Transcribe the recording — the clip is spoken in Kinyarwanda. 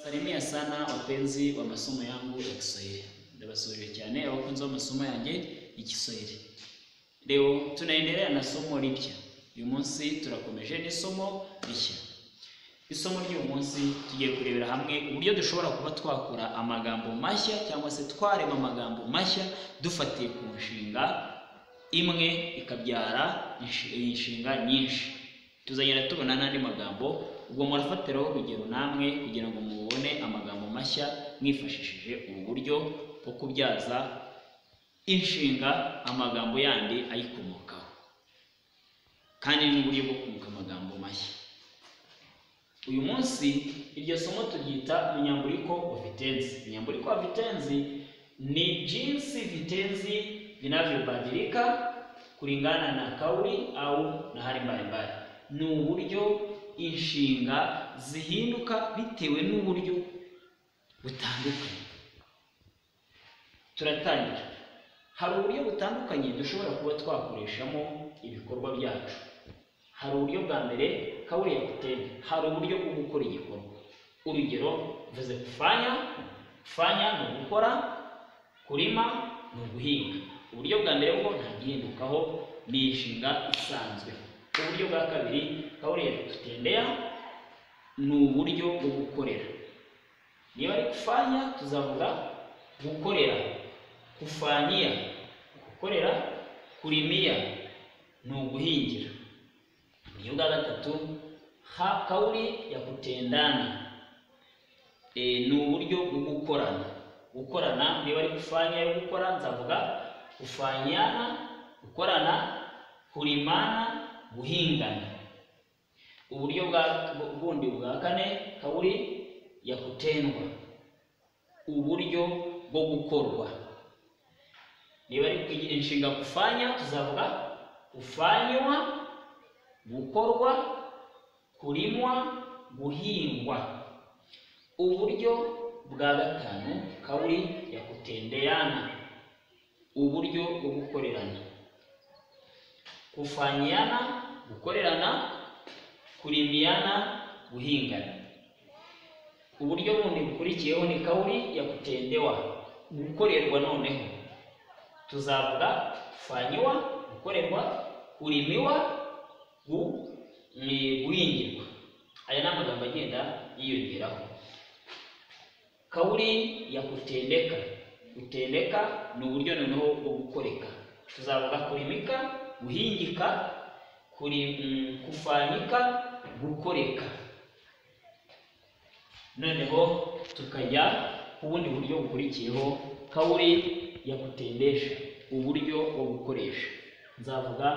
Salimia sana wapenzi wa masomo yangu ya Kiswahili. Ndabasubije cyane abakunzi b'amasomo yanjye y'Ikiswahili. Leo tunaendelea na somo lipya. Uyu munsi turakomeje n'isomo rishya. Isomo ry'uyu munsi tugiye kurebera hamwe uburyo dushobora kuba twakora amagambo mashya cyangwa se twarema amagambo mashya dufatiye ku nshinga imwe ikabyara inshinga nyinshi. Tuzagenda tubona n'andi magambo, ubwo murafatiraho urugero namwe kugira ngo mubone amagambo mashya mwifashishije ubu buryo bwo kubyaza inshinga amagambo yandi ayikomokaho, kandi n'uburyo bwo kunguka amagambo mashya. Uyu munsi iryo somo turyita mnyambuliko wa vitenzi. Mnyambuliko wa vitenzi ni jinsi vitenzi vinavyobadilika kulingana na kauli au na hali mbalimbali. Ni uburyo inshinga zihinduka bitewe n'uburyo butandukanye. Turatangira. Hari uburyo butandukanye dushobora kuba twakoreshamo ibikorwa byacu. Hari uburyo bwa mbere kauli ya kutenda, hari uburyo bwo gukora igikorwa. Urugero mvuze kufanya, kufanya ni gukora, kurima ni guhinga. Uburyo bwa mbere bwo nta gihindukaho, ni inshinga isanzwe. Uburyo bwa kabiri kauli ya kutendea ni uburyo bwo gukorera. Niba ari kufanya tuzavuga gukorera, kufanyia gukorera, kurimia ni uguhingira. Uburyo bwa gatatu kauli ya kutendana ni uburyo bwo gukorana. Gukorana niba ari kufanya yo gukora nzavuga kufanyana, gukorana, kurimana, guhingana. Uburyo bundi bwa kane kauli ya kutendwa, uburyo bwo gukorwa. Niba ari inshinga kufanya tuzavuga kufanywa, gukorwa, kurimwa, guhingwa. Uburyo bwa gatanu kauli ya kutendeana, uburyo bwo gukorerana. Kufanyiana, gukorerana, kurimiana, guhingana. Uburyo bundi bukurikiyeho ni kauli ya kutendewa, gukorerwa. Noneho tuzavuga kufanywa, gukorerwa, kurimiwa, guhingirwa. Aya ni amagambo agenda yiyongeraho. Kauli ya kutendeka, kutendeka ni uburyo noneho bwo gukoreka. Tuzavuga kurimika, guhingika, kufanyika, gukoreka. Noneho tukajya ku bundi buryo bukurikiyeho kauli ya kutendesha, uburyo bwo gukoresha. Nzavuga